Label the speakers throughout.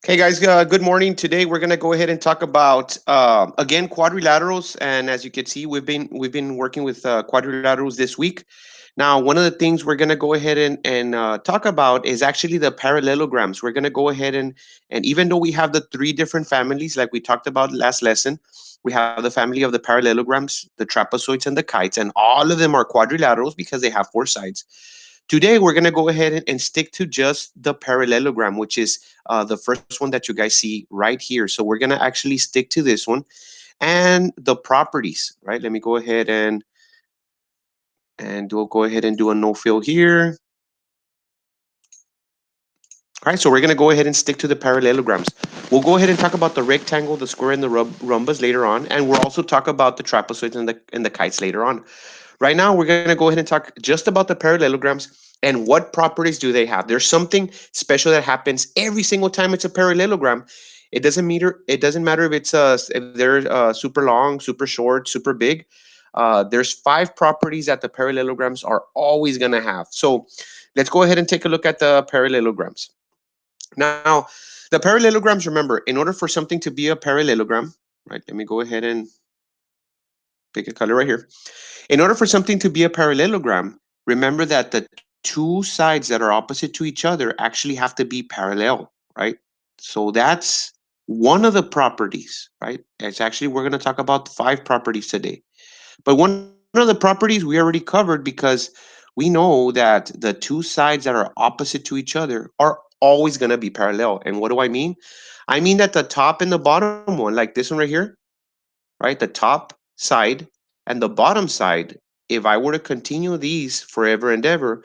Speaker 1: Hey guys, good morning. Today we're gonna go ahead and talk about again quadrilaterals, and as you can see, we've been working with quadrilaterals this week. Now, one of the things we're gonna go ahead and talk about is actually the parallelograms. We're gonna go ahead and even though we have the three different families, like we talked about last lesson, we have the family of the parallelograms, the trapezoids, and the kites, and all of them are quadrilaterals because they have four sides. Today, we're going to go ahead and stick to just the parallelogram, which is the first one that you guys see right here. So we're going to actually stick to this one and the properties, right? Let me go ahead and we'll go ahead and do a no fill here. All right, so we're going to go ahead and stick to the parallelograms. We'll go ahead and talk about the rectangle, the square, and the rhombus later on, and we'll also talk about the trapezoids and the kites later on. Right now, we're going to go ahead and talk just about the parallelograms and what properties do they have. There's something special that happens every single time it's a parallelogram. It doesn't matter. It doesn't matter if if they're super long, super short, super big. There's five properties that the parallelograms are always going to have. So let's go ahead and take a look at the parallelograms. Now, the parallelograms. Remember, in order for something to be a parallelogram, right? Let me go ahead and pick a color right here. In order for something to be a parallelogram, remember that the two sides that are opposite to each other actually have to be parallel, right? So that's one of the properties, right? It's actually, we're going to talk about five properties today. But one of the properties we already covered because we know that the two sides that are opposite to each other are always going to be parallel. And what do I mean? I mean that the top and the bottom one, like this one right here, right? The top side and the bottom side, if I were to continue these forever and ever,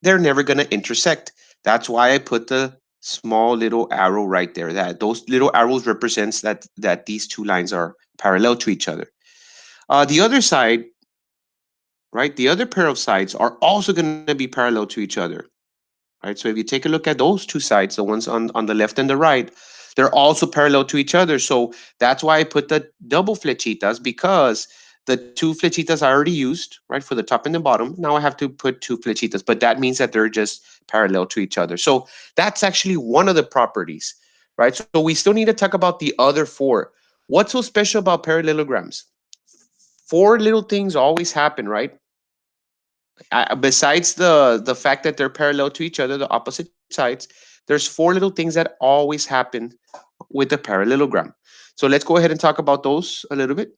Speaker 1: they're never going to intersect. That's why I put the small little arrow right there. That those little arrows represents that these two lines are parallel to each other. The other side, right? The other pair of sides are also going to be parallel to each other, right? So if you take a look at those two sides, the ones on the left and the right, they're also parallel to each other. So that's why I put the double flechitas, because the two flechitas I already used, right, for the top and the bottom. Now I have to put two flechitas, but that means that they're just parallel to each other. So that's actually one of the properties, right? So we still need to talk about the other four. What's so special about parallelograms? Four little things always happen, right? Besides the fact that they're parallel to each other, the opposite sides, there's four little things that always happen with the parallelogram. So let's go ahead and talk about those a little bit.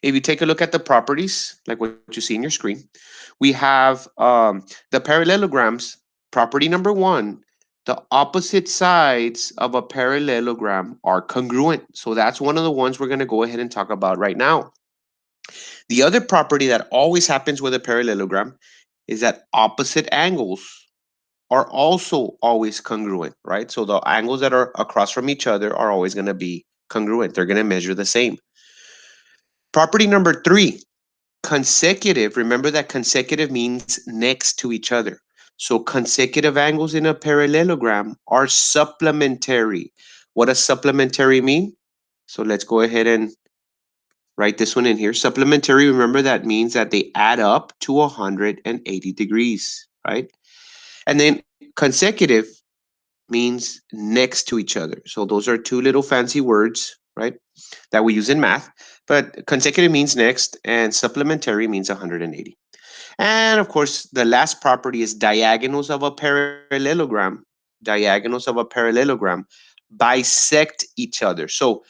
Speaker 1: If you take a look at the properties, like what you see in your screen, we have the parallelograms. Property number one: the opposite sides of a parallelogram are congruent. So that's one of the ones we're going to go ahead and talk about right now. The other property that always happens with a parallelogram is that opposite angles are also always congruent, right? So the angles that are across from each other are always going to be congruent. They're going to measure the same. Property number three: consecutive. Remember that consecutive means next to each other. So consecutive angles in a parallelogram are supplementary. What does supplementary mean? So let's go ahead and write this one in here. Supplementary, remember that means that they add up to 180 degrees, right? And then consecutive means next to each other. So those are two little fancy words, right, that we use in math. But consecutive means next, and supplementary means 180. And of course, the last property is diagonals of a parallelogram. Diagonals of a parallelogram bisect each other. So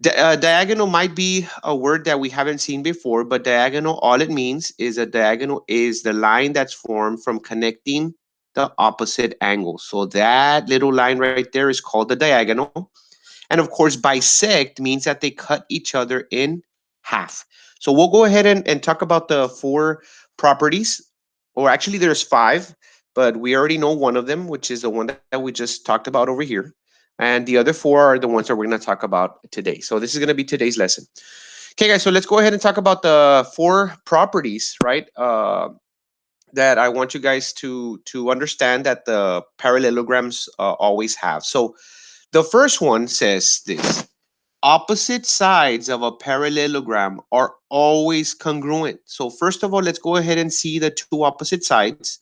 Speaker 1: diagonal might be a word that we haven't seen before, but diagonal, all it means is a diagonal is the line that's formed from connecting the opposite angles. So that little line right there is called the diagonal. And of course, bisect means that they cut each other in half. So we'll go ahead and talk about the four properties, or actually there's five, but we already know one of them, which is the one that we just talked about over here. And the other four are the ones that we're going to talk about today. So this is going to be today's lesson. Okay, guys, so let's go ahead and talk about the four properties, right? That I want you guys to understand that the parallelograms always have. So the first one says this: opposite sides of a parallelogram are always congruent. So first of all, let's go ahead and see the two opposite sides,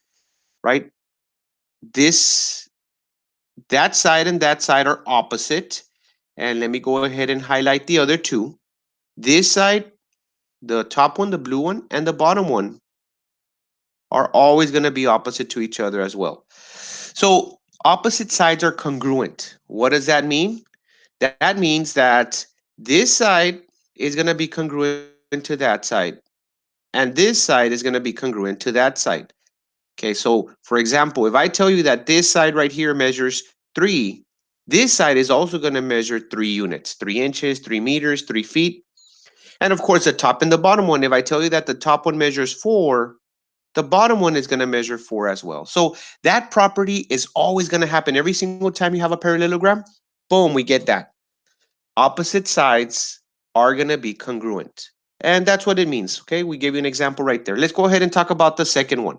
Speaker 1: right? This That side and that side are opposite. And let me go ahead and highlight the other two. This side, the top one, the blue one, and the bottom one are always going to be opposite to each other as well. So opposite sides are congruent. What does that mean? That means that this side is going to be congruent to that side, and this side is going to be congruent to that side. Okay, so for example, if I tell you that this side right here measures 3, this side is also going to measure 3 units, 3 inches, 3 meters, 3 feet. And of course, the top and the bottom one, if I tell you that the top one measures 4, the bottom one is going to measure 4 as well. So that property is always going to happen. Every single time you have a parallelogram, boom, we get that. Opposite sides are going to be congruent. And that's what it means. Okay, we gave you an example right there. Let's go ahead and talk about the second one.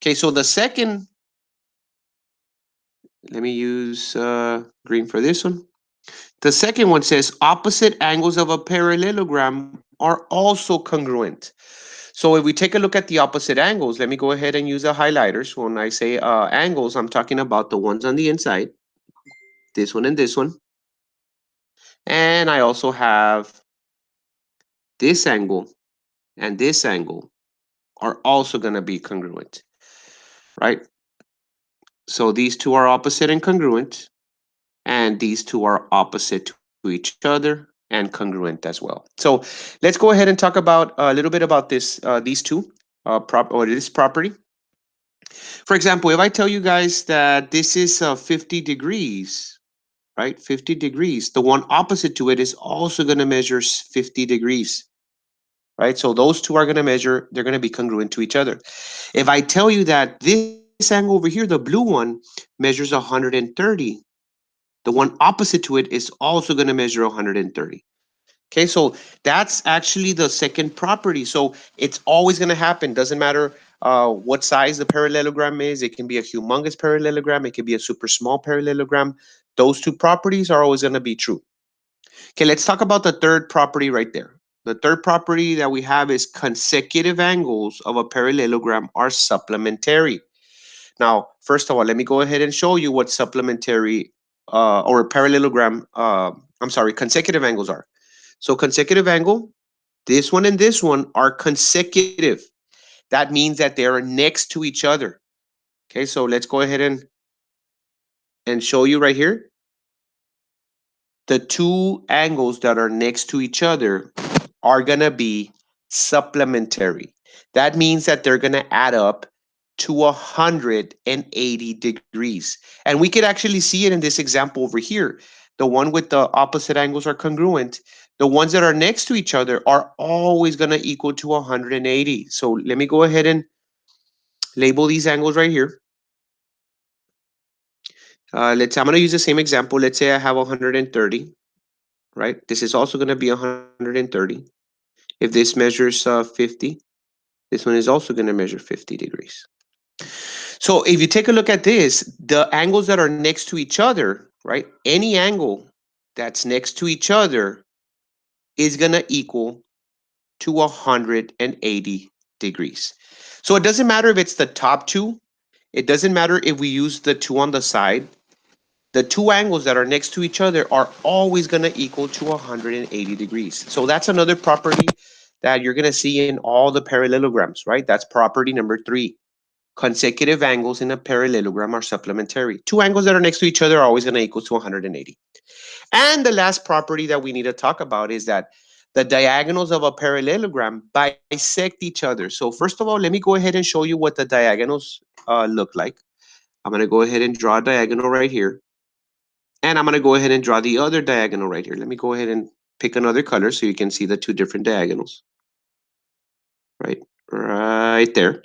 Speaker 1: Okay, so the second, let me use green for this one. The second one says opposite angles of a parallelogram are also congruent. So if we take a look at the opposite angles, let me go ahead and use the highlighters. When I say angles, I'm talking about the ones on the inside, this one and this one. And I also have this angle and this angle are also going to be congruent, right? So these two are opposite and congruent, and these two are opposite to each other and congruent as well. So let's go ahead and talk about a little bit about these two or this property. For example, if I tell you guys that this is 50 degrees, right? 50 degrees. The one opposite to it is also going to measure 50 degrees, right? So those two are going to measure, they're going to be congruent to each other. If I tell you that this angle over here, the blue one, measures 130, the one opposite to it is also going to measure 130. Okay, so that's actually the second property. So it's always going to happen. Doesn't matter what size the parallelogram is. It can be a humongous parallelogram. It can be a super small parallelogram. Those two properties are always going to be true. Okay, let's talk about the third property right there. The third property that we have is consecutive angles of a parallelogram are supplementary. Now, first of all, let me go ahead and show you what supplementary or parallelogram, I'm sorry, consecutive angles are. So consecutive angle, this one and this one are consecutive. That means that they're next to each other. Okay, so let's go ahead and show you right here. The two angles that are next to each other are going to be supplementary. That means that they're going to add up to 180 degrees. And we could actually see it in this example over here. The one with the opposite angles are congruent. The ones that are next to each other are always going to equal to 180. So let me go ahead and label these angles right here. I'm going to use the same example. Let's say I have 130, right? This is also going to be 130. If this measures 50, this one is also going to measure 50 degrees. So if you take a look at this, the angles that are next to each other, right? Any angle that's next to each other is going to equal to 180 degrees. So it doesn't matter if it's the top two. It doesn't matter if we use the two on the side. The two angles that are next to each other are always going to equal to 180 degrees. So that's another property that you're going to see in all the parallelograms, right? That's property number 3. Consecutive angles in a parallelogram are supplementary. Two angles that are next to each other are always going to equal to 180. And the last property that we need to talk about is that the diagonals of a parallelogram bisect each other. So first of all, let me go ahead and show you what the diagonals look like. I'm going to go ahead and draw a diagonal right here. And I'm going to go ahead and draw the other diagonal right here. Let me go ahead and pick another color so you can see the two different diagonals. Right there.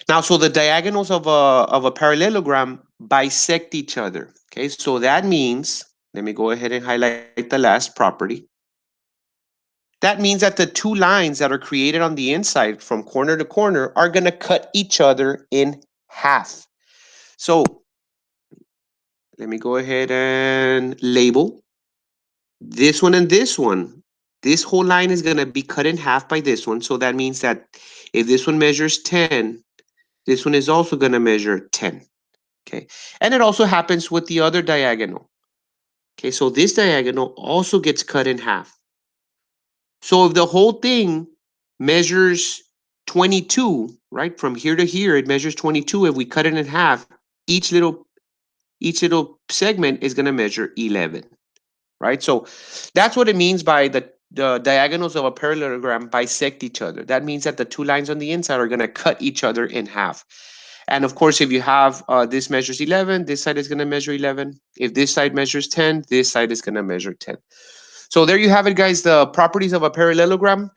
Speaker 1: Now, so the diagonals of a parallelogram bisect each other. Okay, so that means, let me go ahead and highlight the last property. That means that the two lines that are created on the inside from corner to corner are going to cut each other in half. So let me go ahead and label this one and this one. This whole line is going to be cut in half by this one. So that means that if this one measures 10, This one is also going to measure 10. Okay. And it also happens with the other diagonal. Okay. So this diagonal also gets cut in half. So if the whole thing measures 22, right? From here to here, it measures 22. If we cut it in half, each little each little segment is going to measure 11, right? So that's what it means by the diagonals of a parallelogram bisect each other. That means that the two lines on the inside are going to cut each other in half. And of course, if you have this measures 11, this side is going to measure 11. If this side measures 10, this side is going to measure 10. So there you have it, guys, the properties of a parallelogram.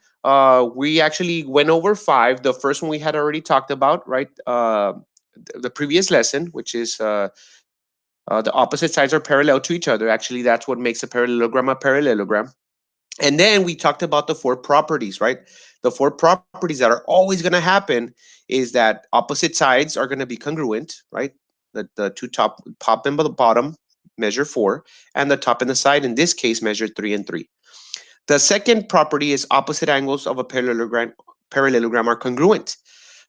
Speaker 1: We actually went over five. The first one we had already talked about, right? The previous lesson, which is the opposite sides are parallel to each other. Actually, that's what makes a parallelogram a parallelogram. And then we talked about the four properties, right? The four properties that are always going to happen is that opposite sides are going to be congruent, right? The two top and the bottom measure 4, and the top and the side, in this case, measure 3 and 3. The second property is opposite angles of a parallelogram are congruent,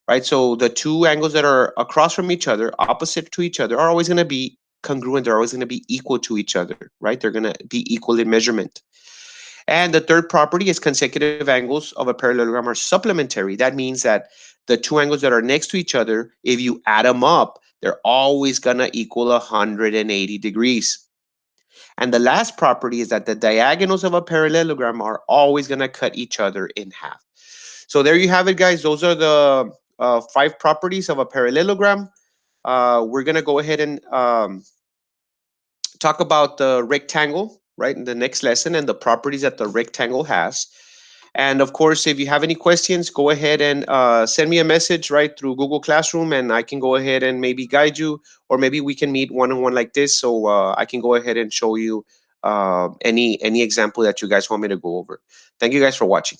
Speaker 1: right? So the two angles that are across from each other, opposite to each other, are always going to be congruent. They're always going to be equal to each other, right? They're going to be equal in measurement. And the third property is consecutive angles of a parallelogram are supplementary. That means that the two angles that are next to each other, if you add them up, they're always going to equal 180 degrees. And the last property is that the diagonals of a parallelogram are always going to cut each other in half. So there you have it, guys. Those are the five properties of a parallelogram. We're going to go ahead and talk about the rectangle, right, in the next lesson and the properties that the rectangle has. And of course, if you have any questions, go ahead and send me a message right through Google Classroom, and I can go ahead and maybe guide you, or maybe we can meet one on one like this, so I can go ahead and show you any example that you guys want me to go over. Thank you guys for watching.